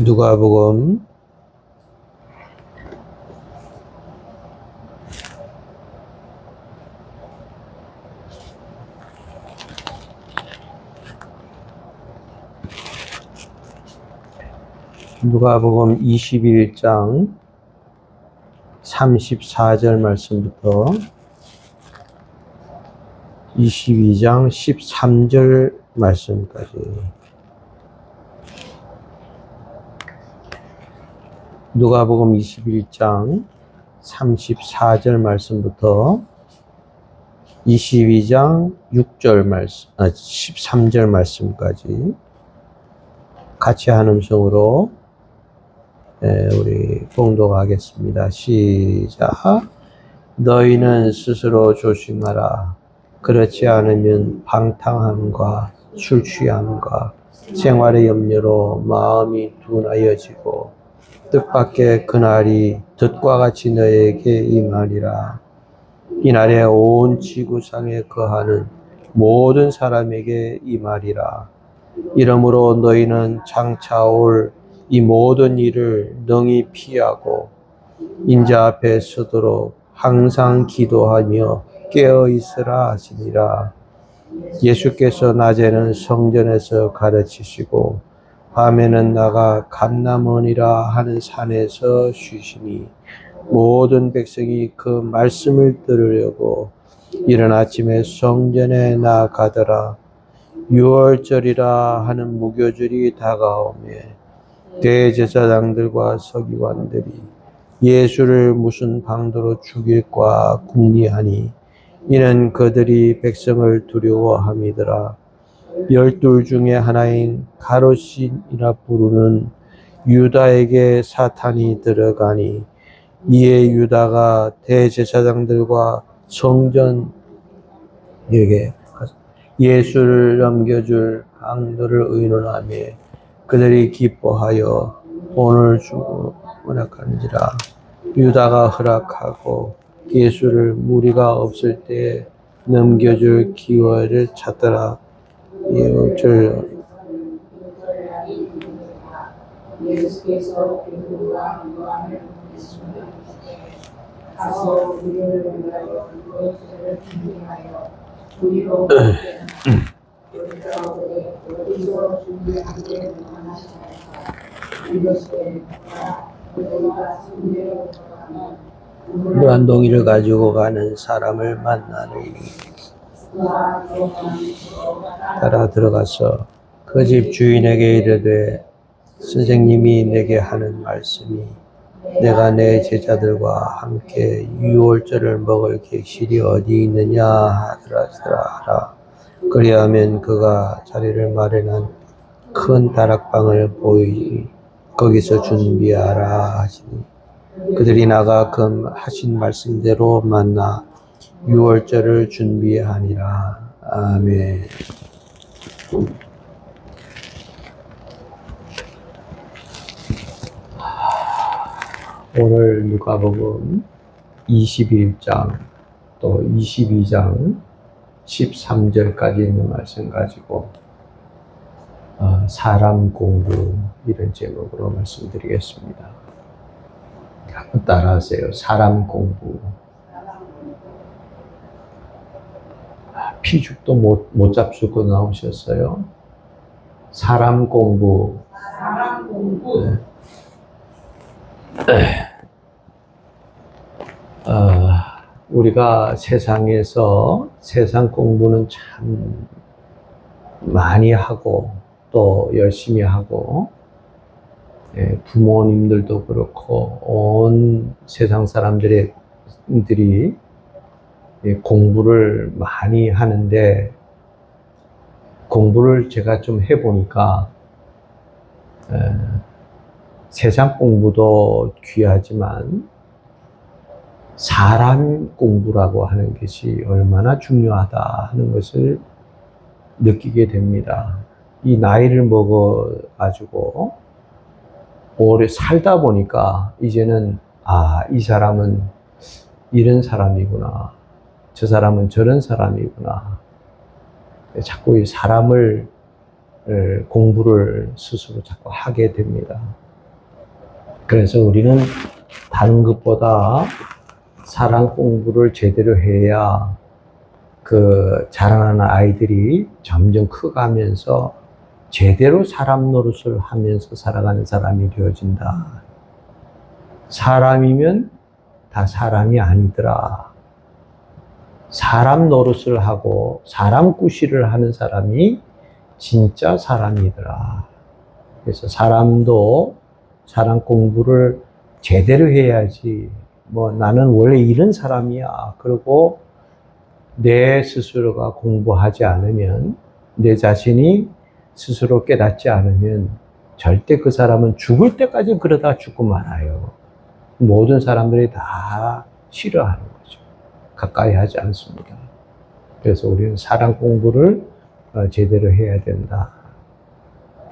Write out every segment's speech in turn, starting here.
누가복음 21장 34절 말씀부터 22장 13절 말씀까지. 누가복음 21장 34절 말씀부터 22장 6절 말씀, 13절 말씀까지 같이 한 음성으로 우리 봉독하겠습니다. 시작. 너희는 스스로 조심하라. 그렇지 않으면 방탕함과 술 취함과 생활의 염려로 마음이 둔하여지고 뜻밖의 그날이 덫과 같이 너에게 임하리라. 이날에 온 지구상에 거하는 모든 사람에게 임하리라. 이러므로 너희는 장차 올 이 모든 일을 능히 피하고 인자 앞에 서도록 항상 기도하며 깨어 있으라 하시니라. 예수께서 낮에는 성전에서 가르치시고 밤에는 나가 감람원이라 하는 산에서 쉬시니 모든 백성이 그 말씀을 들으려고 이른 아침에 성전에 나가더라. 유월절이라 하는 무교절이 다가오매 대제사장들과 서기관들이 예수를 무슨 방도로 죽일까 궁리하니 이는 그들이 백성을 두려워함이더라. 12 중에 하나인 가롯신이라 부르는 유다에게 사탄이 들어가니 이에 유다가 대제사장들과 성전에게 예수를 넘겨줄 강도를 의논하며 그들이 기뻐하여 돈을 주고 허락한지라. 유다가 허락하고 예수를 무리가 없을 때 넘겨줄 기회를 찾더라. 예수께서 베드로와 요한을 보내시며 가서 우리를 위하여 무엇을 준비하여 우리로 어디서 준비하게 원하시나이까. 이것이 우리가 승리로 돌아가면 무한동이를 가지고 가는 사람을 만나니 따라 들어가서 그 집 주인에게 이르되 선생님이 내게 하는 말씀이 내가 내 제자들과 함께 유월절을 먹을 객실이 어디 있느냐 하더라. 그리하면 그가 자리를 마련한 큰 다락방을 보이니 거기서 준비하라 하시니 그들이 나가 그 하신 말씀대로 만나 유월절을 준비하니라. 아멘. 오늘 누가복음 21장 또 22장 13절까지 있는 말씀 가지고 사람 공부 이런 제목으로 말씀드리겠습니다. 한번 따라하세요. 사람 공부. 피죽도 못 잡수고 나오셨어요. 사람 공부. 사람 공부. 우리가 세상에서 세상 공부는 참 많이 하고 또 열심히 하고 부모님들도 그렇고 온 세상 사람들이 공부를 많이 하는데 공부를 제가 좀 해보니까 세상 공부도 귀하지만 사람 공부라고 하는 것이 얼마나 중요하다 하는 것을 느끼게 됩니다. 이 나이를 먹어가지고 오래 살다 보니까 이제는 이 사람은 이런 사람이구나. 저 사람은 저런 사람이구나. 자꾸 이 사람을 공부를 스스로 자꾸 하게 됩니다. 그래서 우리는 다른 것보다 사랑 공부를 제대로 해야 그 자라나는 아이들이 점점 커가면서 제대로 사람 노릇을 하면서 살아가는 사람이 되어진다. 사람이면 다 사람이 아니더라. 사람 노릇을 하고 사람 구실을 하는 사람이 진짜 사람이더라. 그래서 사람도 사람 공부를 제대로 해야지. 뭐 나는 원래 이런 사람이야. 그리고 내 스스로가 공부하지 않으면, 내 자신이 스스로 깨닫지 않으면 절대 그 사람은 죽을 때까지 그러다 죽고 말아요. 모든 사람들이 다 싫어하는 거죠. 가까이 하지 않습니다. 그래서 우리는 사랑 공부를 제대로 해야 된다.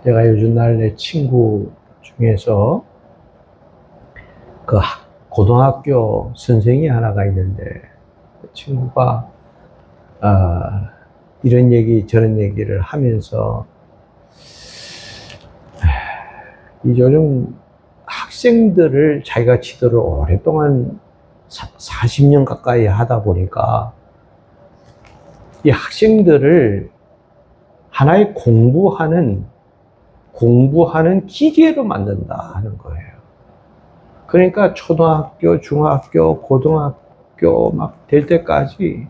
제가 요즘 날 내 친구 중에서 그 고등학교 선생이 하나가 있는데, 그 친구가 이런 얘기 저런 얘기를 하면서 요즘 학생들을 자기가 지도를 오랫동안 40년 가까이 하다 보니까 이 학생들을 하나의 공부하는 기계로 만든다 하는 거예요. 그러니까 초등학교, 중학교, 고등학교 막 될 때까지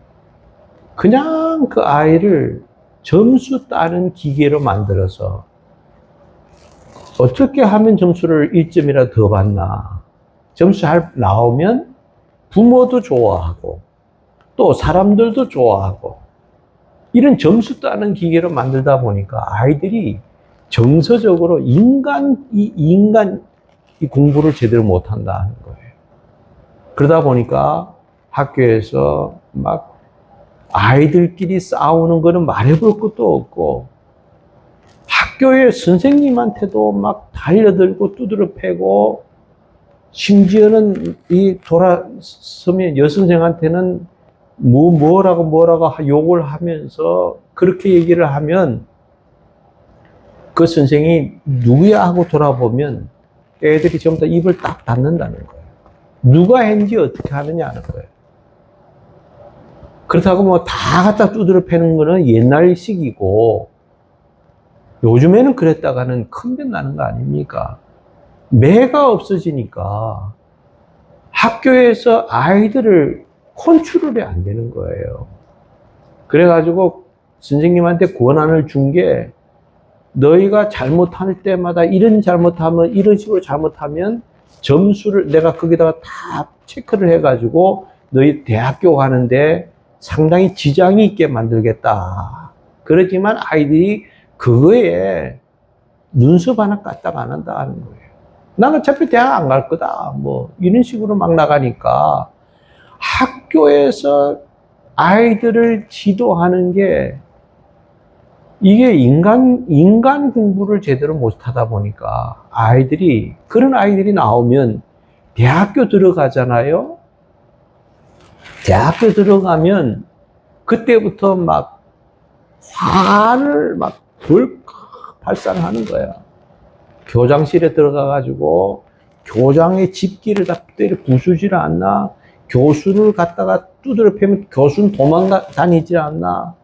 그냥 그 아이를 점수 따는 기계로 만들어서 어떻게 하면 점수를 1점이라도 더 받나. 점수 잘 나오면 부모도 좋아하고 또 사람들도 좋아하고 이런 점수 따는 기계로 만들다 보니까 아이들이 정서적으로 이 공부를 제대로 못한다 하는 거예요. 그러다 보니까 학교에서 막 아이들끼리 싸우는 거는 말해볼 것도 없고 학교의 선생님한테도 막 달려들고 두드려 패고 심지어는 이 돌아서면 여선생한테는 뭐라고 욕을 하면서 그렇게 얘기를 하면 그 선생이 누구야 하고 돌아보면 애들이 전부 다 입을 딱 닫는다는 거예요. 누가 했는지 어떻게 하느냐는 거예요. 그렇다고 뭐 다 갖다 두드려 패는 거는 옛날식이고 요즘에는 그랬다가는 큰변 나는 거 아닙니까? 매가 없어지니까 학교에서 아이들을 컨트롤이 안 되는 거예요. 그래가지고 선생님한테 권한을 준 게 너희가 잘못할 때마다 이런 잘못하면 이런 식으로 잘못하면 점수를 내가 거기다가 다 체크를 해가지고 너희 대학교 가는데 상당히 지장이 있게 만들겠다. 그렇지만 아이들이 그거에 눈썹 하나 까딱 안 한다 하는 거예요. 나는 어차피 대학 안 갈 거다. 뭐 이런 식으로 막 나가니까 학교에서 아이들을 지도하는 게 이게 인간 공부를 제대로 못하다 보니까 그런 아이들이 나오면 대학교 들어가잖아요. 대학교 들어가면 그때부터 막 화를 막 벌컥 발산하는 거야. 교장실에 들어가가지고 교장의 집기를 다 때려 부수질 않나? 교수를 갖다가 두드려 패면 교수는 도망다니질 않나?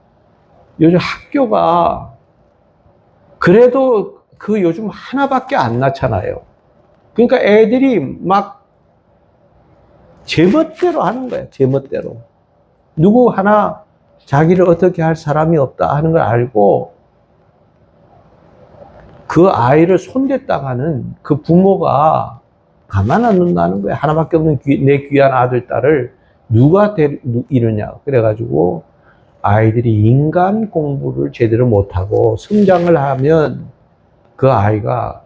요즘 학교가 그래도 그 요즘 하나밖에 안 낳잖아요. 그러니까 애들이 막 제멋대로 하는 거예요. 제멋대로. 누구 하나 자기를 어떻게 할 사람이 없다 하는 걸 알고 그 아이를 손댔다가는 그 부모가 가만 안 둔다는 거예요. 하나밖에 없는 내 귀한 아들, 딸을 누가 이러냐. 그래가지고 아이들이 인간 공부를 제대로 못하고 성장을 하면 그 아이가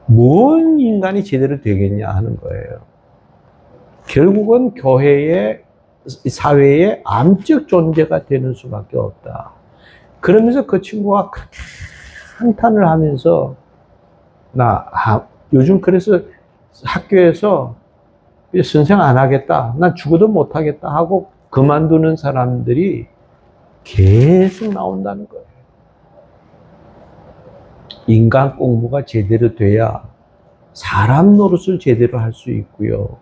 뭔 인간이 제대로 되겠냐 하는 거예요. 결국은 사회의 암적 존재가 되는 수밖에 없다. 그러면서 그 친구가 그렇게 한탄을 하면서 요즘 그래서 학교에서 선생 안 하겠다. 난 죽어도 못 하겠다 하고 그만두는 사람들이 계속 나온다는 거예요. 인간 공부가 제대로 돼야 사람 노릇을 제대로 할 수 있고요.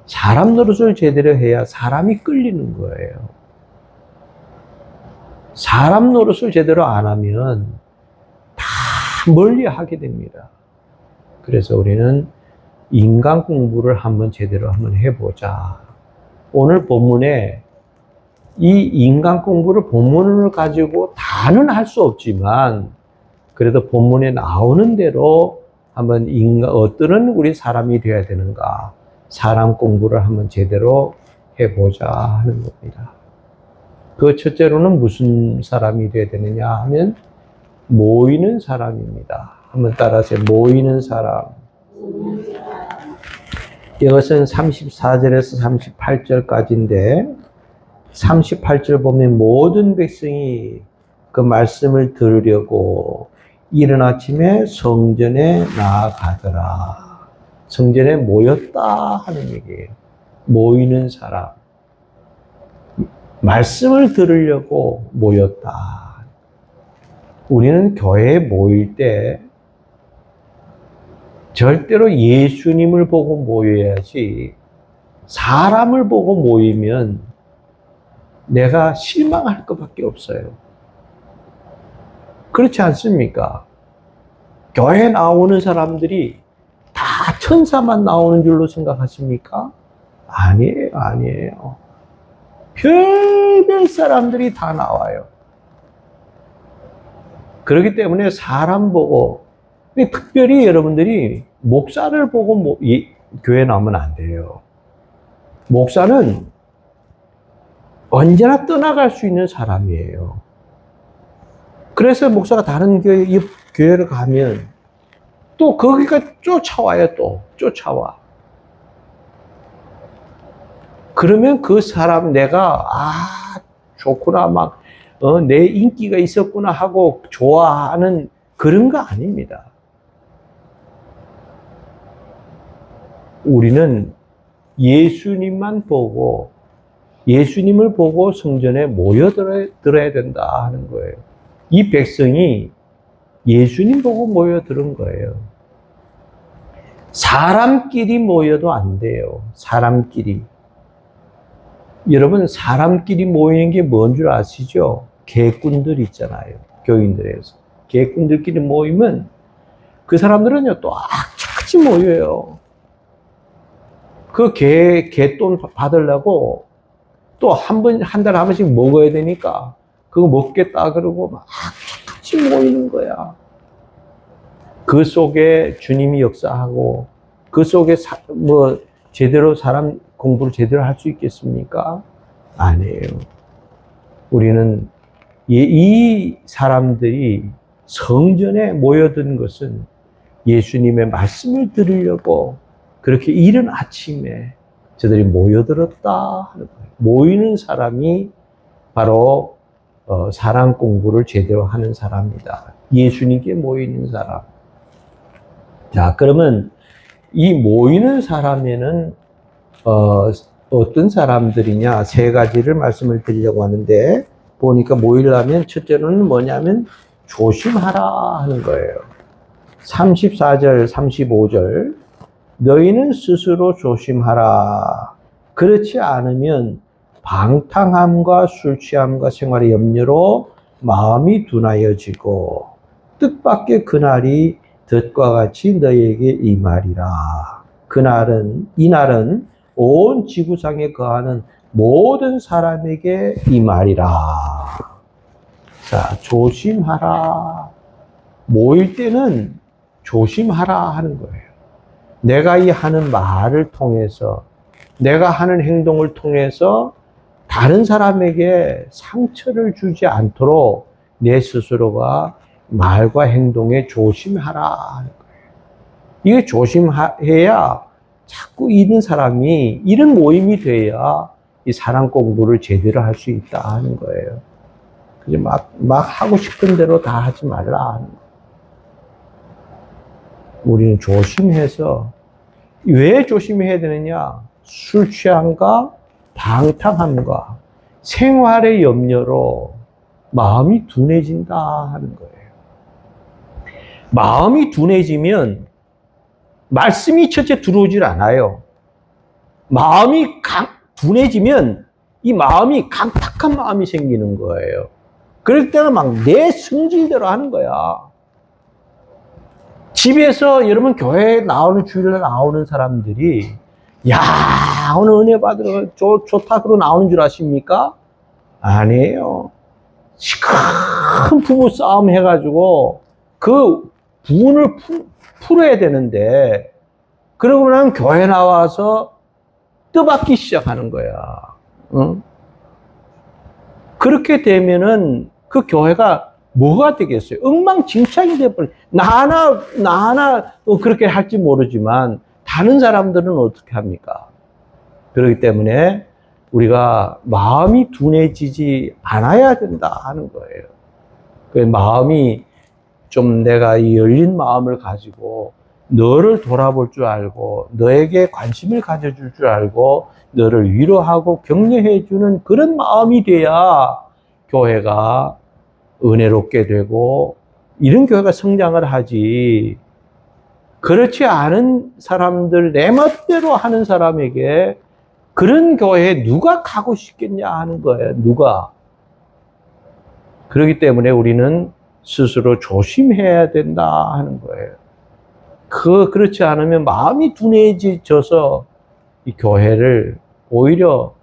사람 노릇을 제대로 해야 사람이 끌리는 거예요. 사람 노릇을 제대로 안 하면 다 멀리 하게 됩니다. 그래서 우리는 인간 공부를 한번 제대로 한번 해보자. 오늘 본문에 이 인간 공부를 본문을 가지고 다는 할 수 없지만 그래도 본문에 나오는 대로 한번 어떤 우리 사람이 되어야 되는가, 사람 공부를 한번 제대로 해보자 하는 겁니다. 그 첫째로는 무슨 사람이 되어야 되느냐 하면 모이는 사람입니다. 한번 따라하세요. 모이는 사람. 이것은 34절에서 38절까지인데 38절 보면 모든 백성이 그 말씀을 들으려고 이른 아침에 성전에 나아가더라. 성전에 모였다 하는 얘기예요. 모이는 사람. 말씀을 들으려고 모였다. 우리는 교회에 모일 때 절대로 예수님을 보고 모여야지 사람을 보고 모이면 내가 실망할 것밖에 없어요. 그렇지 않습니까? 교회 나오는 사람들이 다 천사만 나오는 줄로 생각하십니까? 아니에요, 아니에요. 별별 사람들이 다 나와요. 그렇기 때문에 사람 보고, 특별히 여러분들이 목사를 보고 교회 나오면 안 돼요. 목사는 언제나 떠나갈 수 있는 사람이에요. 그래서 목사가 다른 교회를 가면 또 거기가 쫓아와요, 또. 쫓아와. 그러면 그 사람 내가, 좋구나, 내 인기가 있었구나 하고 좋아하는 그런 거 아닙니다. 우리는 예수님만 보고, 예수님을 보고 성전에 모여들어야 된다 하는 거예요. 이 백성이 예수님 보고 모여들은 거예요. 사람끼리 모여도 안 돼요. 사람끼리. 여러분, 사람끼리 모이는 게 뭔 줄 아시죠? 개꾼들 있잖아요. 교인들에서. 개꾼들끼리 모이면 그 사람들은요, 또 악착같이 모여요. 그 개돈 받으려고 또 한 달에 한 번씩 먹어야 되니까 그거 먹겠다 그러고 막 같이 모이는 거야. 그 속에 주님이 역사하고 그 속에 제대로 사람 공부를 제대로 할 수 있겠습니까? 아니에요. 우리는 이 사람들이 성전에 모여든 것은 예수님의 말씀을 들으려고 그렇게 이른 아침에 저들이 모여들었다 하는 거예요. 모이는 사람이 바로 사람 공부를 제대로 하는 사람이다. 예수님께 모이는 사람. 자, 그러면 이 모이는 사람에는 어떤 사람들이냐, 세 가지를 말씀을 드리려고 하는데 보니까 모이려면 첫째는 뭐냐면 조심하라 하는 거예요. 34절, 35절. 너희는 스스로 조심하라. 그렇지 않으면 방탕함과 술 취함과 생활의 염려로 마음이 둔하여지고 뜻밖의 그날이 덫과 같이 너희에게 임하리라. 이날은 온 지구상에 거하는 모든 사람에게 임하리라. 자, 조심하라. 모일 때는 조심하라 하는 거예요. 내가 이 하는 말을 통해서, 내가 하는 행동을 통해서 다른 사람에게 상처를 주지 않도록 내 스스로가 말과 행동에 조심하라 하는 거예요. 이게 조심해야 자꾸 이런 모임이 돼야 이 사람 공부를 제대로 할 수 있다 하는 거예요. 그냥 막 하고 싶은 대로 다 하지 말라 하는 거예요. 우리는 조심해서, 왜 조심해야 되느냐? 술 취함과 방탕함과 생활의 염려로 마음이 둔해진다 하는 거예요. 마음이 둔해지면 말씀이 첫째 들어오질 않아요. 마음이 둔해지면 이 마음이 강팍한 마음이 생기는 거예요. 그럴 때는 막 내 성질대로 하는 거야. 집에서 여러분 교회에 나오는 주일날 나오는 사람들이 야 오늘 은혜 받으러 좋다 그러고 나오는 줄 아십니까? 아니에요. 큰 부부 싸움 해가지고 그 분을 풀어야 되는데 그러고 나면 교회 나와서 떠받기 시작하는 거야. 응? 그렇게 되면은 그 교회가 뭐가 되겠어요? 엉망진창이 돼버려. 나 하나 그렇게 할지 모르지만 다른 사람들은 어떻게 합니까? 그렇기 때문에 우리가 마음이 둔해지지 않아야 된다 하는 거예요. 그 마음이 좀 내가 이 열린 마음을 가지고 너를 돌아볼 줄 알고 너에게 관심을 가져줄 줄 알고 너를 위로하고 격려해 주는 그런 마음이 돼야 교회가 은혜롭게 되고 이런 교회가 성장을 하지. 그렇지 않은 사람들, 내 멋대로 하는 사람에게 그런 교회에 누가 가고 싶겠냐 하는 거예요. 누가. 그렇기 때문에 우리는 스스로 조심해야 된다 하는 거예요. 그렇지 않으면 마음이 둔해져서 이 교회를 오히려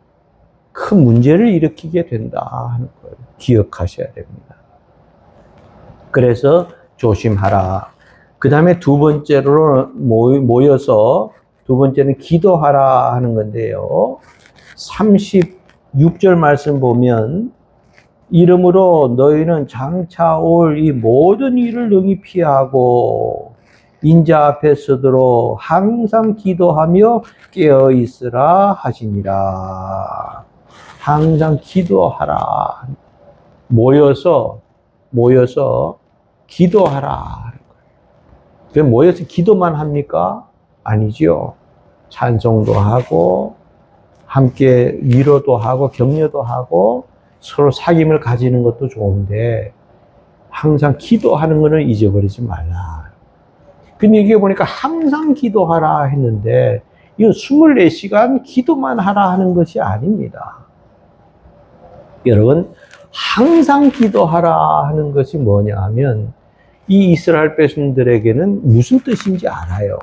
큰 문제를 일으키게 된다 하는 거예요. 기억하셔야 됩니다. 그래서 조심하라. 그 다음에 두 번째로 모여서 두 번째는 기도하라 하는 건데요. 36절 말씀 보면 이러므로 너희는 장차 올 이 모든 일을 능히 피하고 인자 앞에 서도록 항상 기도하며 깨어 있으라 하시니라. 항상 기도하라. 모여서 기도하라. 그럼 모여서 기도만 합니까? 아니죠. 찬송도 하고 함께 위로도 하고 격려도 하고 서로 사귐을 가지는 것도 좋은데 항상 기도하는 것은 잊어버리지 말라. 근데 이게 보니까 항상 기도하라 했는데 이거 24시간 기도만 하라 하는 것이 아닙니다. 여러분 항상 기도하라 하는 것이 뭐냐 하면 이 이스라엘 백성들에게는 무슨 뜻인지 알아요.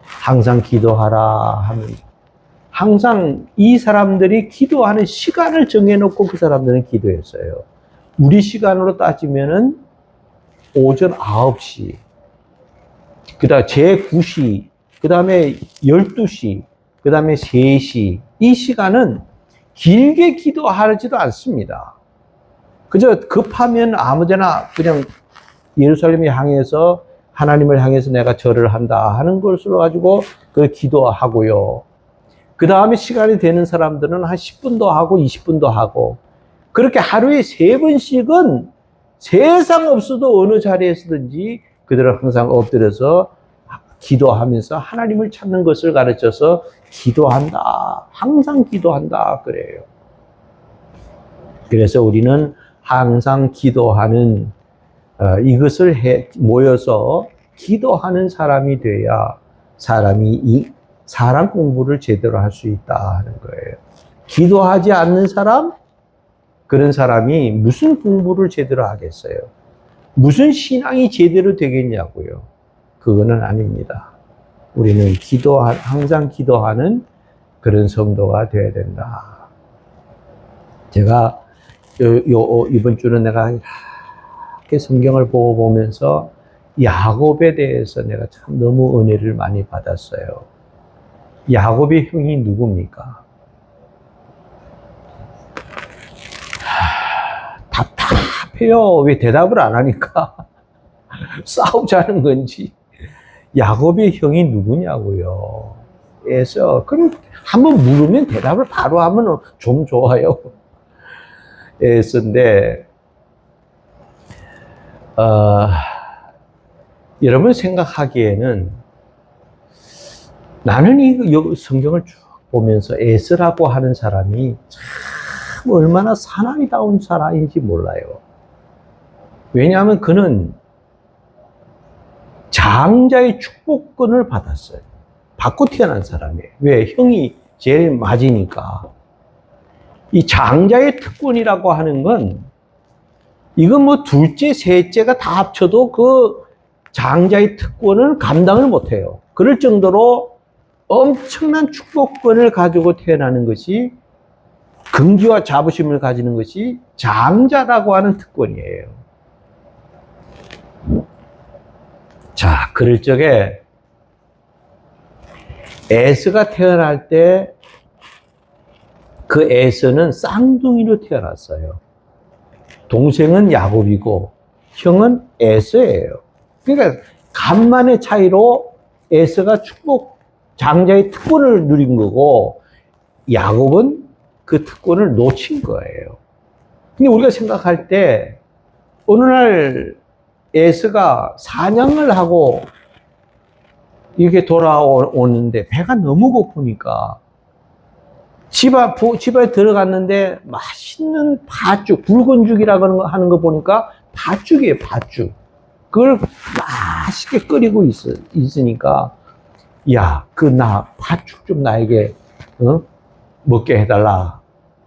항상 기도하라 하면 항상 이 사람들이 기도하는 시간을 정해놓고 그 사람들은 기도했어요. 우리 시간으로 따지면은 오전 9시, 그 다음에 제9시, 그 다음에 12시, 그 다음에 3시. 이 시간은 길게 기도하지도 않습니다. 그저 급하면 아무데나 그냥 예루살렘을 향해서 하나님을 향해서 내가 절을 한다 하는 것으로 가지고 그 기도하고요. 그 다음에 시간이 되는 사람들은 한 10분도 하고 20분도 하고 그렇게 하루에 3번씩은 세상 없어도 어느 자리에서든지 그들은 항상 엎드려서 기도하면서 하나님을 찾는 것을 가르쳐서 기도한다. 항상 기도한다. 그래요. 그래서 우리는 항상 기도하는 이것을 모여서 기도하는 사람이 돼야 사람이 사람 공부를 제대로 할 수 있다 하는 거예요. 기도하지 않는 사람? 그런 사람이 무슨 공부를 제대로 하겠어요? 무슨 신앙이 제대로 되겠냐고요? 그거는 아닙니다. 우리는 항상 기도하는 그런 성도가 되어야 된다. 제가 이번 주는 내가 이렇게 성경을 보면서 야곱에 대해서 내가 참 너무 은혜를 많이 받았어요. 야곱의 형이 누굽니까? 답답해요. 왜 대답을 안 하니까? 싸우자는 건지. 야곱의 형이 누구냐고요. 그래서 그럼 한번 물으면 대답을 바로 하면 좀 좋아요. 그래서인데 여러분 생각하기에는 나는 이 성경을 쭉 보면서 에스라고 하는 사람이 참 얼마나 사나이다운 사람인지 몰라요. 왜냐하면 그는 장자의 축복권을 받았어요. 받고 태어난 사람이에요. 왜? 형이 제일 맞으니까. 이 장자의 특권이라고 하는 건 이건 뭐 둘째, 셋째가 다 합쳐도 그 장자의 특권은 감당을 못해요. 그럴 정도로 엄청난 축복권을 가지고 태어나는 것이, 긍지와 자부심을 가지는 것이 장자라고 하는 특권이에요. 자, 그럴 적에 에서가 태어날 때 그 에서는 쌍둥이로 태어났어요. 동생은 야곱이고 형은 에서예요. 그러니까 간만의 차이로 에서가 장자의 특권을 누린 거고 야곱은 그 특권을 놓친 거예요. 근데 우리가 생각할 때 어느 날 에서가 사냥을 하고 이렇게 돌아오는데 배가 너무 고프니까 집에 들어갔는데 맛있는 팥죽, 붉은 죽이라고 하는 거 보니까 팥죽이에요, 팥죽. 그걸 맛있게 끓이고 있으니까, 야, 나 팥죽 좀 나에게, 먹게 해달라.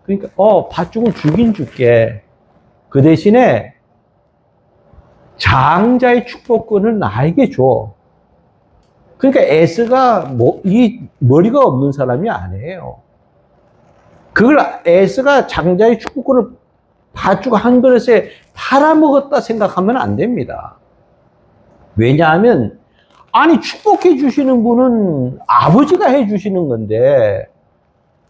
그러니까, 팥죽은 주긴 줄게. 그 대신에 장자의 축복권을 나에게 줘. 그러니까 에스가 이 머리가 없는 사람이 아니에요. 그걸 에스가 장자의 축복권을 팥죽 한 그릇에 팔아먹었다 생각하면 안 됩니다. 왜냐하면 아니 축복해 주시는 분은 아버지가 해 주시는 건데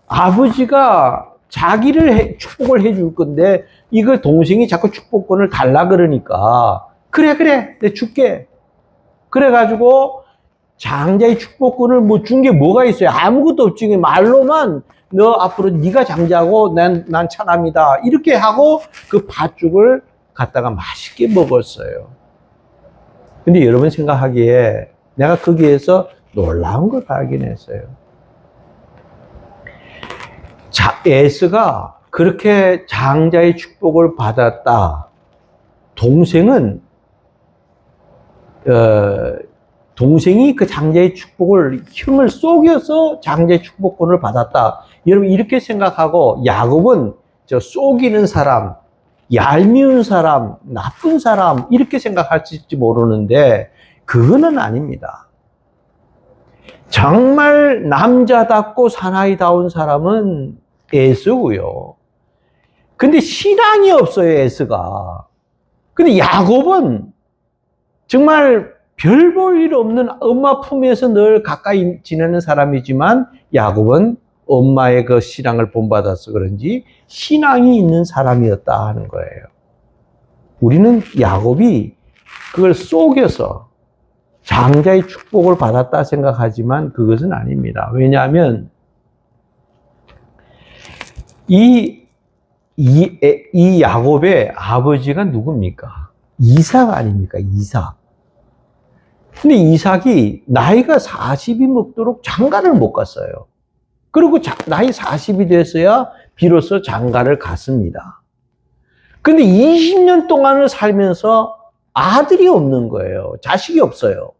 아버지가 자기를 축복을 해 줄 건데 이걸 동생이 자꾸 축복권을 달라 그러니까 그래 내 줄게. 그래가지고 장자의 축복권을 뭐 준 게 뭐가 있어요? 아무것도 없지. 말로만 너 앞으로 네가 장자고 난 차남이다. 이렇게 하고 그 팥죽을 갖다가 맛있게 먹었어요. 근데 여러분 생각하기에 내가 거기에서 놀라운 걸 발견했어요. 에스가 그렇게 장자의 축복을 받았다. 동생이 그 장자의 축복을 힘을 속여서 장자의 축복권을 받았다. 여러분 이렇게 생각하고 야곱은 저 속이는 사람, 얄미운 사람, 나쁜 사람 이렇게 생각할지 모르는데 그거는 아닙니다. 정말 남자답고 사나이다운 사람은 에서고요. 근데 신앙이 없어요, 에서가. 근데 야곱은 정말 별 볼 일 없는 엄마 품에서 늘 가까이 지내는 사람이지만 야곱은 엄마의 그 신앙을 본받아서 그런지 신앙이 있는 사람이었다 하는 거예요. 우리는 야곱이 그걸 속여서 장자의 축복을 받았다 생각하지만 그것은 아닙니다. 왜냐하면 이 야곱의 아버지가 누굽니까? 이삭 아닙니까? 이삭. 근데 이삭이 나이가 40이 먹도록 장가를 못 갔어요. 그리고 나이 40이 돼서야 비로소 장가를 갔습니다. 근데 20년 동안을 살면서 아들이 없는 거예요. 자식이 없어요.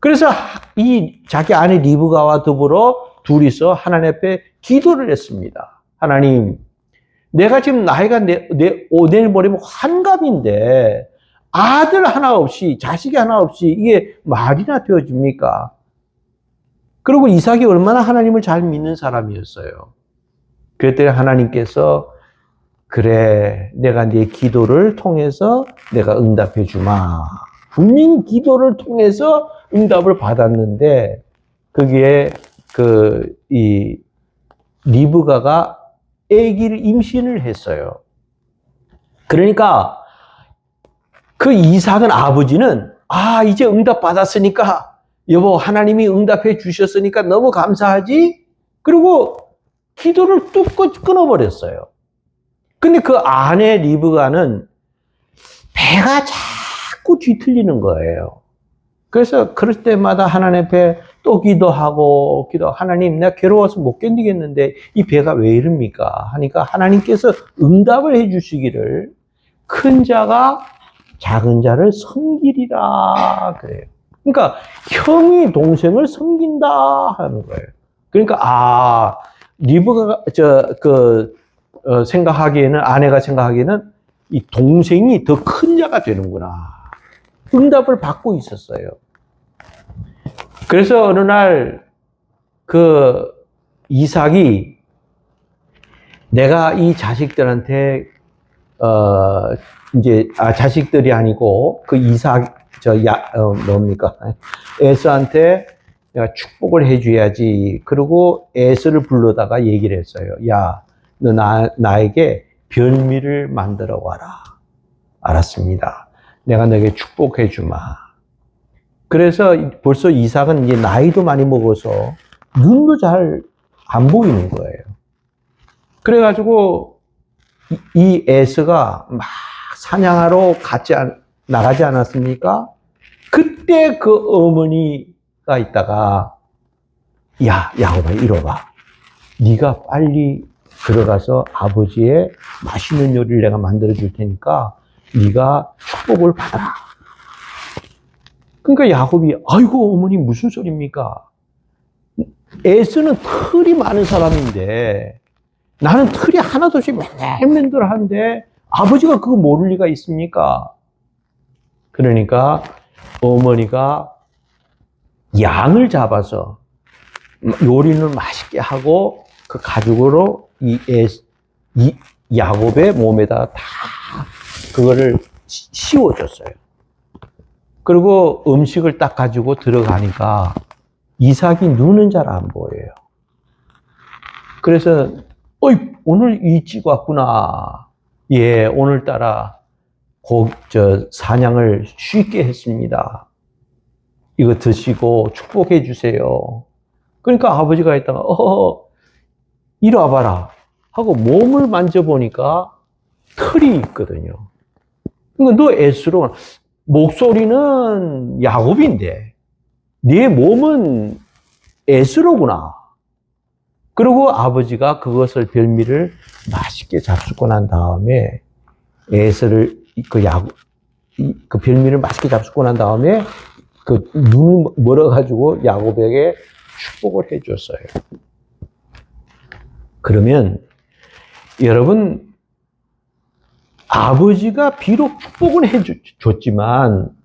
그래서 자기 아내 리브가와 더불어 둘이서 하나님 앞에 기도를 했습니다. 하나님, 내가 지금 나이가 내일 모레면 환갑인데 아들 하나 없이 자식이 하나 없이 이게 말이나 되어집니까? 그리고 이삭이 얼마나 하나님을 잘 믿는 사람이었어요. 그랬더니 하나님께서 그래 내가 네 기도를 통해서 내가 응답해 주마. 분명히 기도를 통해서 응답을 받았는데 거기에 이 리브가가 아기를 임신을 했어요. 그러니까 그 이삭은 아버지는 이제 응답 받았으니까 여보 하나님이 응답해 주셨으니까 너무 감사하지? 그리고 기도를 뚝 끊어버렸어요. 근데 그 아내 리브가는 배가 자꾸 뒤틀리는 거예요. 그래서 그럴 때마다 하나님 앞에 또 기도하고 하나님 내가 괴로워서 못 견디겠는데 이 배가 왜 이럽니까? 하니까 하나님께서 응답을 해 주시기를 큰 자가 작은 자를 섬기리라 그래요. 그러니까 형이 동생을 섬긴다 하는 거예요. 그러니까 리브가 생각하기에는, 아내가 생각하기에는 이 동생이 더 큰 자가 되는구나. 응답을 받고 있었어요. 그래서 어느 날 그 이삭이 내가 이 자식들한테 자식들이 아니고 그 이삭 뭡니까? 에서한테 내가 축복을 해줘야지. 그리고 에서를 불러다가 얘기를 했어요. 야, 너 나에게 별미를 만들어 와라. 알았습니다. 내가 너에게 축복해 주마. 그래서 벌써 이삭은 이제 나이도 많이 먹어서 눈도 잘 안 보이는 거예요. 그래가지고 이 에서가 막 사냥하러 나가지 않았습니까? 그때 그 어머니가 있다가 야, 야곱아, 이리 와봐. 네가 빨리 들어가서 아버지의 맛있는 요리를 내가 만들어 줄 테니까 네가 축복을 받아라. 그러니까 야곱이 아이고 어머니 무슨 소리입니까? 에서는 털이 많은 사람인데 나는 털이 하나도 없이 맨들맨들한데 아버지가 그거 모를 리가 있습니까? 그러니까 어머니가 양을 잡아서 요리는 맛있게 하고 그 가죽으로 이 야곱의 몸에다 다 그거를 씌워줬어요. 그리고 음식을 딱 가지고 들어가니까 이삭이 눈은 잘 안 보여요. 그래서 오늘 일찍 왔구나. 예, 오늘따라 사냥을 쉽게 했습니다. 이거 드시고 축복해 주세요. 그러니까 아버지가 있다가 이리 와봐라 하고 몸을 만져보니까 털이 있거든요. 그러니까 너 에스로 목소리는 야곱인데 네 몸은 에스로구나. 그리고 아버지가 그것을 별미를 맛있게 잡수고 난 다음에 에서를 그 별미를 맛있게 잡수고 난 다음에 그 눈을 멀어가지고 야곱에게 축복을 해줬어요. 그러면 여러분 아버지가 비록 축복을 해줬지만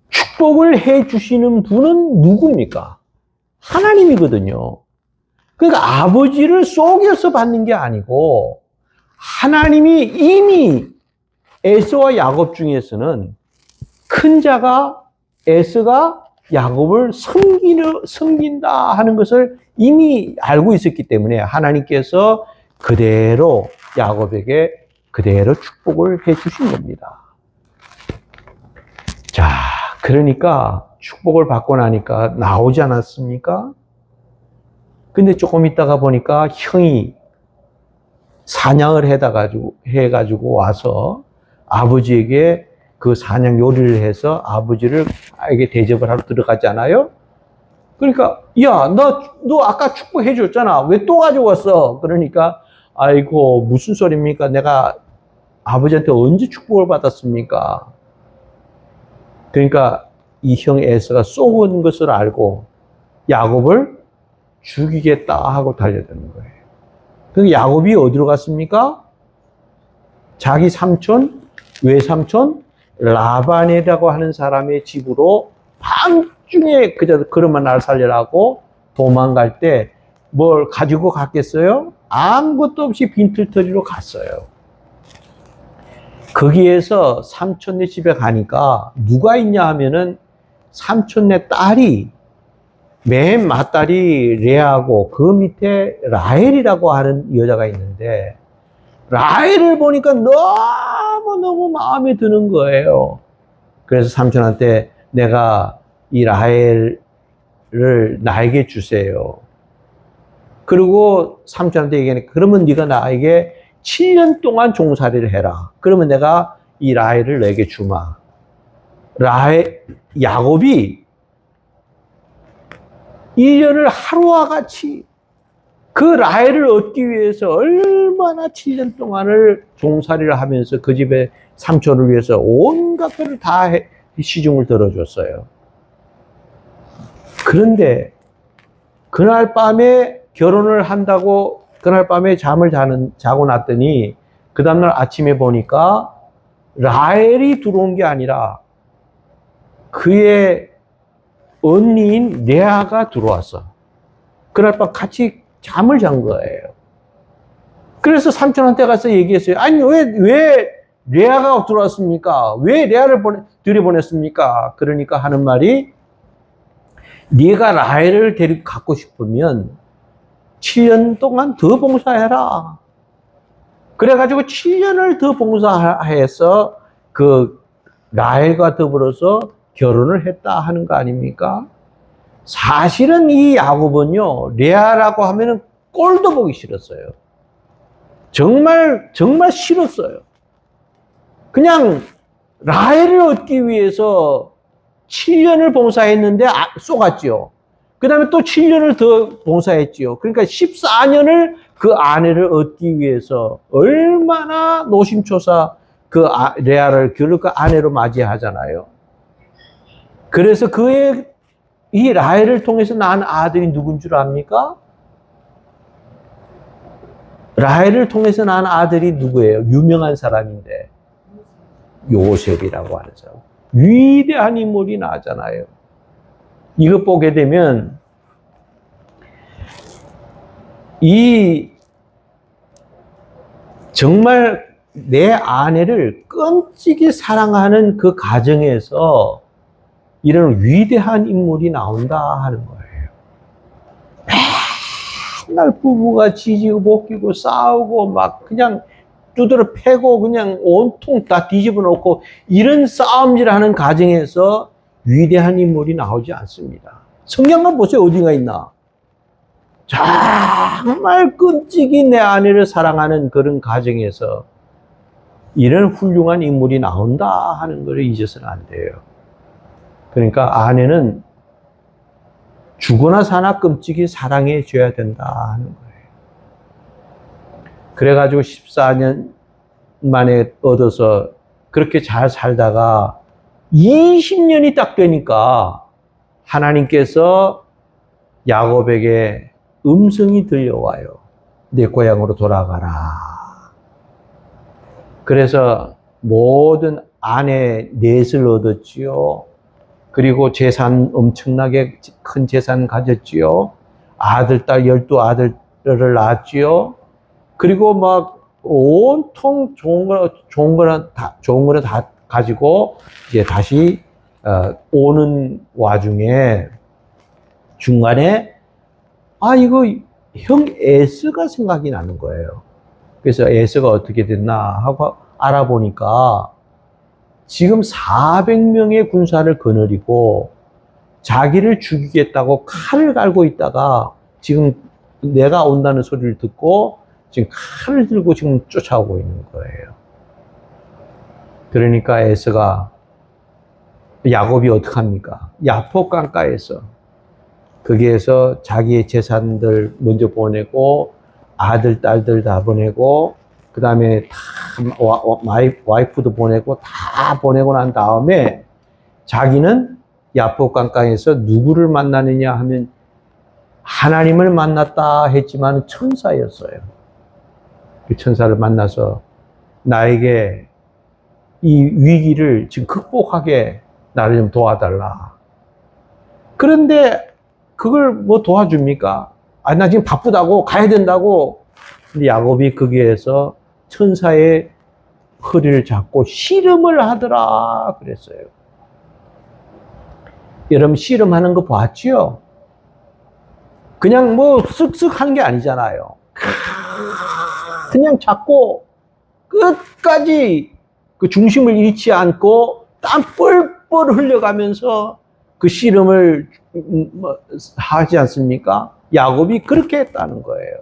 축복을 해주시는 분은 누굽니까? 하나님이거든요. 그러니까 아버지를 속여서 받는 게 아니고 하나님이 이미 에서와 야곱 중에서는 큰 자가 에서가 야곱을 섬긴다 하는 것을 이미 알고 있었기 때문에 하나님께서 그대로 야곱에게 그대로 축복을 해 주신 겁니다. 자, 그러니까 축복을 받고 나니까 나오지 않았습니까? 근데 조금 있다가 보니까 형이 사냥을 해가지고 와서 아버지에게 그 사냥 요리를 해서 아버지에게 대접을 하러 들어가잖아요? 그러니까, 야, 너 아까 축복해 줬잖아. 왜 또 가져왔어? 그러니까, 아이고, 무슨 소리입니까? 내가 아버지한테 언제 축복을 받았습니까? 그러니까 이 형 에서가 쏘은 것을 알고 야곱을 죽이겠다 하고 달려드는 거예요. 그 야곱이 어디로 갔습니까? 자기 삼촌, 외삼촌 라반이라고 하는 사람의 집으로 밤중에 그러면 날 살려라고 도망갈 때 뭘 가지고 갔겠어요? 아무것도 없이 빈털터리로 갔어요. 거기에서 삼촌네 집에 가니까 누가 있냐 하면은 삼촌네 딸이 맨 맏딸이 레아고 그 밑에 라헬이라고 하는 여자가 있는데 라헬을 보니까 너무너무 마음에 드는 거예요. 그래서 삼촌한테 내가 이 라헬을 나에게 주세요. 그리고 삼촌한테 얘기하니까 그러면 네가 나에게 7년 동안 종살이를 해라. 그러면 내가 이 라헬을 너에게 주마. 야곱이 1년을 하루와 같이 그 라헬을 얻기 위해서 얼마나 7년 동안을 종살이를 하면서 그 집에 삼촌을 위해서 온갖 것을 다 시중을 들어줬어요. 그런데 그날 밤에 결혼을 한다고 그날 밤에 자고 났더니 그 다음날 아침에 보니까 라헬이 들어온 게 아니라 그의 언니인 레아가 들어왔어. 그날 밤 같이 잠을 잔 거예요. 그래서 삼촌한테 가서 얘기했어요. 아니, 왜 레아가 들어왔습니까? 왜 레아를 들여보냈습니까? 그러니까 하는 말이, 네가 라헬을 데리고 갖고 싶으면 7년 동안 더 봉사해라. 그래가지고 7년을 더 봉사해서 그 라헬과 더불어서 결혼을 했다 하는 거 아닙니까? 사실은 이 야곱은요, 레아라고 하면은 꼴도 보기 싫었어요. 정말 싫었어요. 그냥 라헬을 얻기 위해서 7년을 봉사했는데 쏘갔지요. 그 다음에 또 7년을 더 봉사했지요. 그러니까 14년을 그 아내를 얻기 위해서 얼마나 노심초사 그 레아를 결국 그 아내로 맞이하잖아요. 그래서 이 라헬을 통해서 낳은 아들이 누군 줄 압니까? 라헬을 통해서 낳은 아들이 누구예요? 유명한 사람인데 요셉이라고 하는 사람. 위대한 인물이 나잖아요. 이거 보게 되면 정말 내 아내를 끔찍이 사랑하는 그 가정에서 이런 위대한 인물이 나온다 하는 거예요. 맨날 부부가 지지고 볶이고 싸우고 막 그냥 두드러 패고 그냥 온통 다 뒤집어 놓고 이런 싸움질하는 가정에서 위대한 인물이 나오지 않습니다. 성경만 보세요. 어디가 있나? 정말 끔찍이 내 아내를 사랑하는 그런 가정에서 이런 훌륭한 인물이 나온다 하는 걸 잊어서는 안 돼요. 그러니까 아내는 죽거나 사나 끔찍이 사랑해 줘야 된다 하는 거예요. 그래가지고 14년 만에 얻어서 그렇게 잘 살다가 20년이 딱 되니까 하나님께서 야곱에게 음성이 들려와요. 내 고향으로 돌아가라. 그래서 모든 아내 넷을 얻었지요. 그리고 재산 엄청나게 큰 재산 가졌지요. 아들, 딸 12아들을 낳았지요. 그리고 막 온통 좋은 거는 다 가지고 이제 다시 오는 와중에 중간에 이거 형 에스가 생각이 나는 거예요. 그래서 에스가 어떻게 됐나 하고 알아보니까 지금 400명의 군사를 거느리고 자기를 죽이겠다고 칼을 갈고 있다가 지금 내가 온다는 소리를 듣고 지금 칼을 들고 지금 쫓아오고 있는 거예요. 그러니까 에서가 야곱이 어떡합니까? 야포 강가에서 거기에서 자기의 재산들 먼저 보내고 아들, 딸들 다 보내고 그 다음에 다 와이프도 보내고 다 보내고 난 다음에 자기는 야포 강가에서 누구를 만나느냐 하면 하나님을 만났다 했지만 천사였어요. 그 천사를 만나서 나에게 이 위기를 지금 극복하게 나를 좀 도와달라. 그런데 그걸 뭐 도와줍니까? 나 지금 바쁘다고 가야 된다고. 근데 야곱이 거기에서 천사의 허리를 잡고 씨름을 하더라 그랬어요. 여러분 씨름하는 거 봤지요? 그냥 뭐 쓱쓱 하는 게 아니잖아요. 그냥 잡고 끝까지 그 중심을 잃지 않고 땀 뻘뻘 흘려가면서 그 씨름을 하지 않습니까? 야곱이 그렇게 했다는 거예요.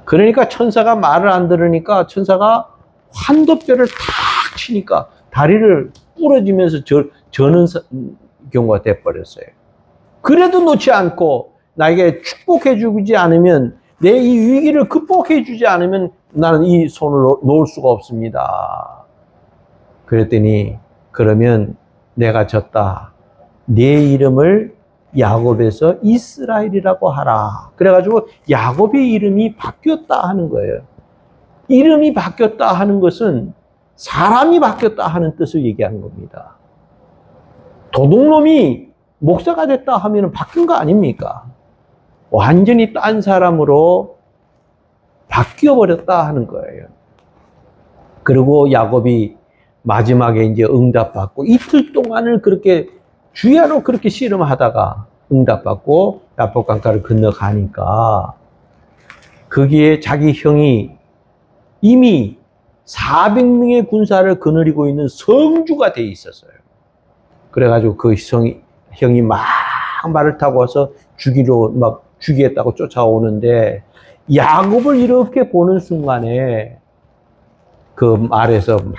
그러니까 천사가 말을 안 들으니까 천사가 환도뼈를 탁 치니까 다리를 부러지면서 저는 경우가 돼버렸어요. 그래도 놓지 않고 나에게 축복해 주지 않으면 내 이 위기를 극복해 주지 않으면 나는 이 손을 놓을 수가 없습니다. 그랬더니 그러면 내가 졌다. 내 이름을 야곱에서 이스라엘이라고 하라. 그래가지고 야곱의 이름이 바뀌었다 하는 거예요. 이름이 바뀌었다 하는 것은 사람이 바뀌었다 하는 뜻을 얘기하는 겁니다. 도둑놈이 목사가 됐다 하면 바뀐 거 아닙니까? 완전히 딴 사람으로 바뀌어버렸다 하는 거예요. 그리고 야곱이 마지막에 이제 응답받고 이틀 동안을 그렇게 주야로 그렇게 씨름하다가 응답받고 야복강가를 건너가니까 거기에 자기 형이 이미 400명의 군사를 거느리고 있는 성주가 돼 있었어요. 그래가지고 그 형이 막 말을 타고 와서 죽이겠다고 쫓아오는데 야곱을 이렇게 보는 순간에 그 말에서 막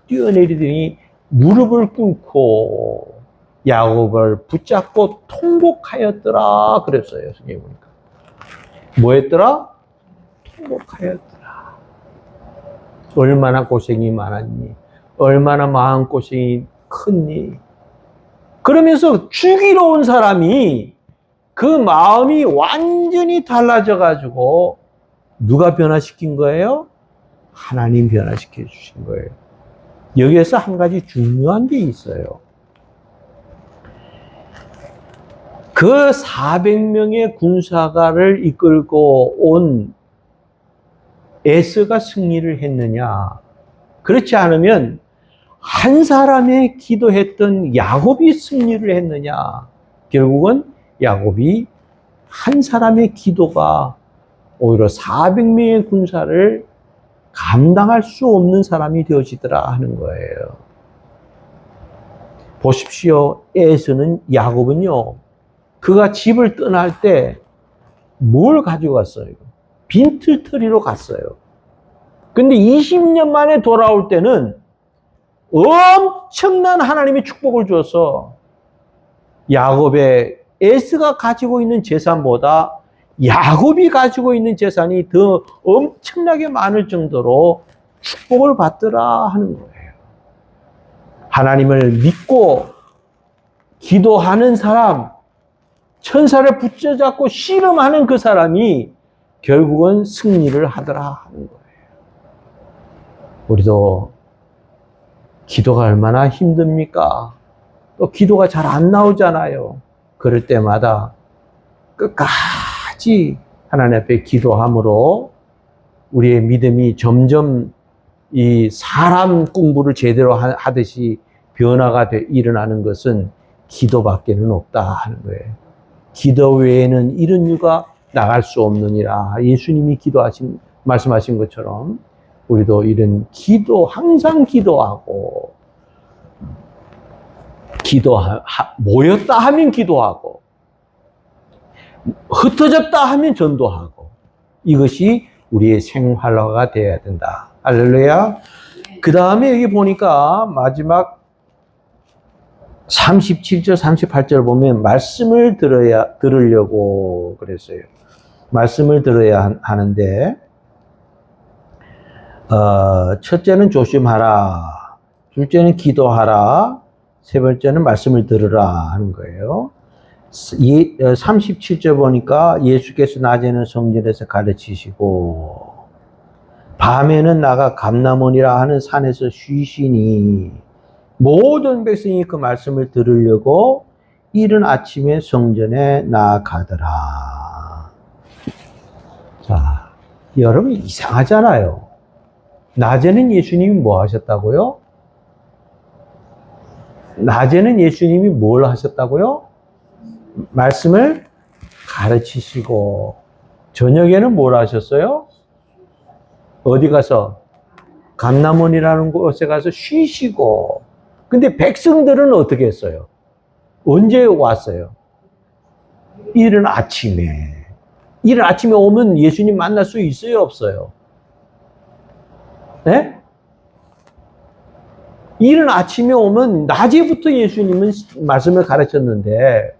뛰어내리더니 무릎을 꿇고 야곱을 붙잡고 통곡하였더라 그랬어요. 성경에 보니까. 뭐 했더라? 통곡하였더라. 얼마나 고생이 많았니? 얼마나 마음고생이 컸니? 그러면서 죽이러 온 사람이 그 마음이 완전히 달라져 가지고 누가 변화시킨 거예요? 하나님 변화시켜 주신 거예요. 여기에서 한 가지 중요한 게 있어요. 그 400명의 군사가를 이끌고 온 에서가 승리를 했느냐? 그렇지 않으면 한 사람의 기도했던 야곱이 승리를 했느냐? 결국은 야곱이 한 사람의 기도가 오히려 400명의 군사를 감당할 수 없는 사람이 되어지더라 하는 거예요. 보십시오. 에서는 야곱은요. 그가 집을 떠날 때 뭘 가지고 갔어요? 빈털터리로 갔어요. 근데 20년 만에 돌아올 때는 엄청난 하나님의 축복을 주어서 야곱의 에서가 가지고 있는 재산보다 야곱이 가지고 있는 재산이 더 엄청나게 많을 정도로 축복을 받더라 하는 거예요. 하나님을 믿고 기도하는 사람, 천사를 붙잡고 씨름하는 그 사람이 결국은 승리를 하더라 하는 거예요. 우리도 기도가 얼마나 힘듭니까? 또 기도가 잘 안 나오잖아요. 그럴 때마다 끝까지 하나님 앞에 기도함으로 우리의 믿음이 점점 이 사람 공부를 제대로 하듯이 변화가 일어나는 것은 기도밖에는 없다 하는 거예요. 기도 외에는 이런 유가 나갈 수 없느니라. 예수님이 말씀하신 것처럼 우리도 이런 항상 기도하고 모였다 하면 기도하고 흩어졌다 하면 전도하고 이것이 우리의 생활화가 되어야 된다. 할렐루야. 그 다음에 여기 보니까 마지막 37절, 38절 보면 말씀을 들으려고 그랬어요. 말씀을 들어야 하는데 첫째는 조심하라. 둘째는 기도하라. 세 번째는 말씀을 들으라 하는 거예요. 37절 보니까 예수께서 낮에는 성전에서 가르치시고 밤에는 나가 감람원이라 하는 산에서 쉬시니 모든 백성이 그 말씀을 들으려고 이른 아침에 성전에 나아가더라. 자, 여러분 이상하잖아요. 낮에는 예수님이 뭐 하셨다고요? 낮에는 예수님이 뭘 하셨다고요? 말씀을 가르치시고 저녁에는 뭘 하셨어요? 어디 가서? 감람원이라는 곳에 가서 쉬시고. 근데 백성들은 어떻게 했어요? 언제 왔어요? 이른 아침에. 이른 아침에 오면 예수님 만날 수 있어요, 없어요? 네? 이른 아침에 오면 낮에부터 예수님은 말씀을 가르쳤는데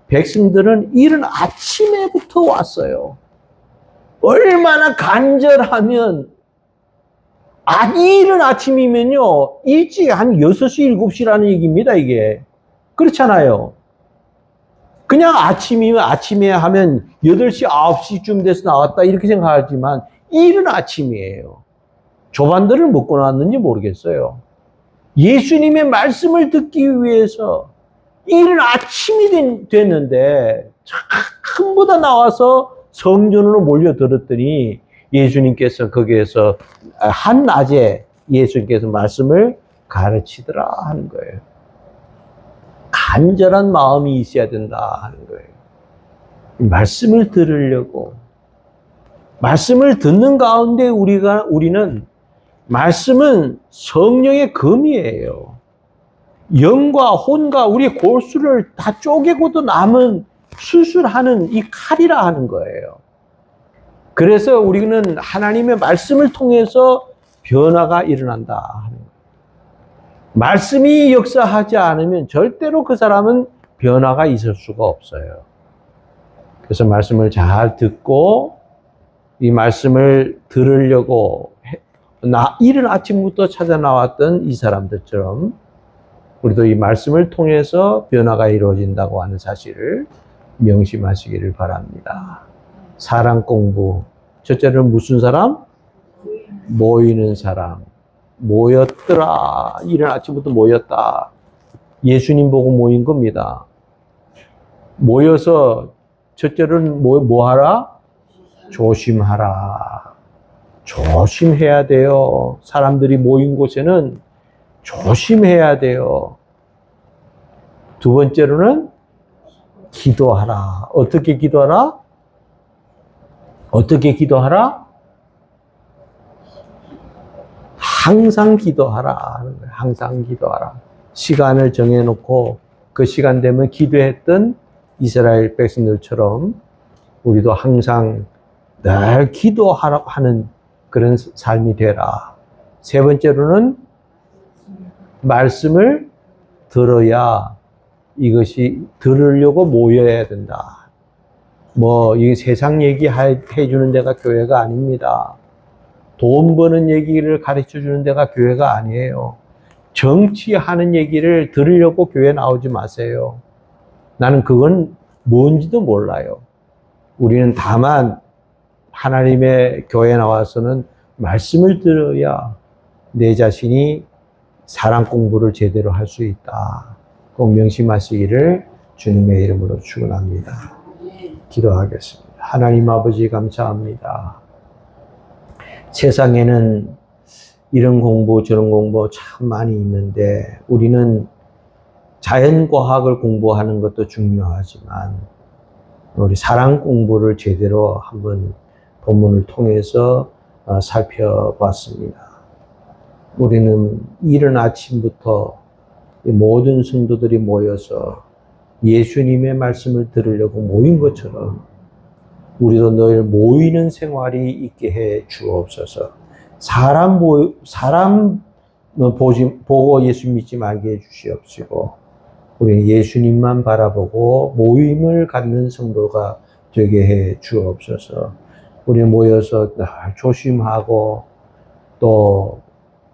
백성들은 이른 아침에부터 왔어요. 얼마나 간절하면 이른 아침이면요 일찍 한 6시, 7시라는 얘기입니다. 이게 그렇잖아요. 그냥 아침이면 아침에 하면 8시, 9시쯤 돼서 나왔다 이렇게 생각하지만 일은 아침이에요. 조반들을 먹고 나왔는지 모르겠어요. 예수님의 말씀을 듣기 위해서 이른 아침이 됐는데 전부다 나와서 성전으로 몰려들었더니 예수님께서 거기에서 한낮에 예수님께서 말씀을 가르치더라 하는 거예요. 간절한 마음이 있어야 된다 하는 거예요. 말씀을 들으려고. 말씀을 듣는 가운데 우리는 말씀은 성령의 검이에요. 영과 혼과 우리 골수를 다 쪼개고도 남은 수술하는 이 칼이라 하는 거예요. 그래서 우리는 하나님의 말씀을 통해서 변화가 일어난다 하는 거예요. 말씀이 역사하지 않으면 절대로 그 사람은 변화가 있을 수가 없어요. 그래서 말씀을 잘 듣고 이 말씀을 들으려고 이른 아침부터 찾아 나왔던 이 사람들처럼 우리도 이 말씀을 통해서 변화가 이루어진다고 하는 사실을 명심하시기를 바랍니다. 사랑 공부. 첫째는 무슨 사람? 모이는 사람. 모였더라. 이른 아침부터 모였다. 예수님 보고 모인 겁니다. 모여서 첫째는 뭐 하라? 조심하라. 조심해야 돼요. 사람들이 모인 곳에는 조심해야 돼요. 두 번째로는 기도하라. 어떻게 기도하라? 어떻게 기도하라? 항상 기도하라. 항상 기도하라. 시간을 정해놓고 그 시간 되면 기도했던 이스라엘 백성들처럼 우리도 항상 늘 기도하라고 하는 그런 삶이 되라. 세 번째로는 말씀을 들어야 이것이 들으려고 모여야 된다. 이 세상 얘기 해주는 데가 교회가 아닙니다. 돈 버는 얘기를 가르쳐 주는 데가 교회가 아니에요. 정치하는 얘기를 들으려고 교회 나오지 마세요. 나는 그건 뭔지도 몰라요. 우리는 다만 하나님의 교회에 나와서는 말씀을 들어야 내 자신이 사랑 공부를 제대로 할 수 있다. 꼭 명심하시기를 주님의 이름으로 축원합니다. 기도하겠습니다. 하나님 아버지 감사합니다. 세상에는 이런 공부 저런 공부 참 많이 있는데 우리는 자연과학을 공부하는 것도 중요하지만 우리 사랑 공부를 제대로 한번 본문을 통해서 살펴봤습니다. 우리는 이른 아침부터 모든 성도들이 모여서 예수님의 말씀을 들으려고 모인 것처럼 우리도 늘 모이는 생활이 있게 해 주옵소서. 사람 보고 예수 믿지 말게 해 주시옵시고 우리는 예수님만 바라보고 모임을 갖는 성도가 되게 해 주옵소서. 우리는 모여서 늘 조심하고 또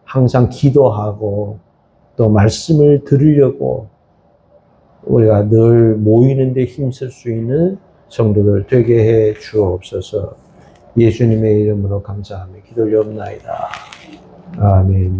항상 기도하고 또 말씀을 들으려고 우리가 늘 모이는 데 힘쓸 수 있는 성도들 되게 해 주옵소서. 예수님의 이름으로 감사하며 기도를 옵나이다. 아멘.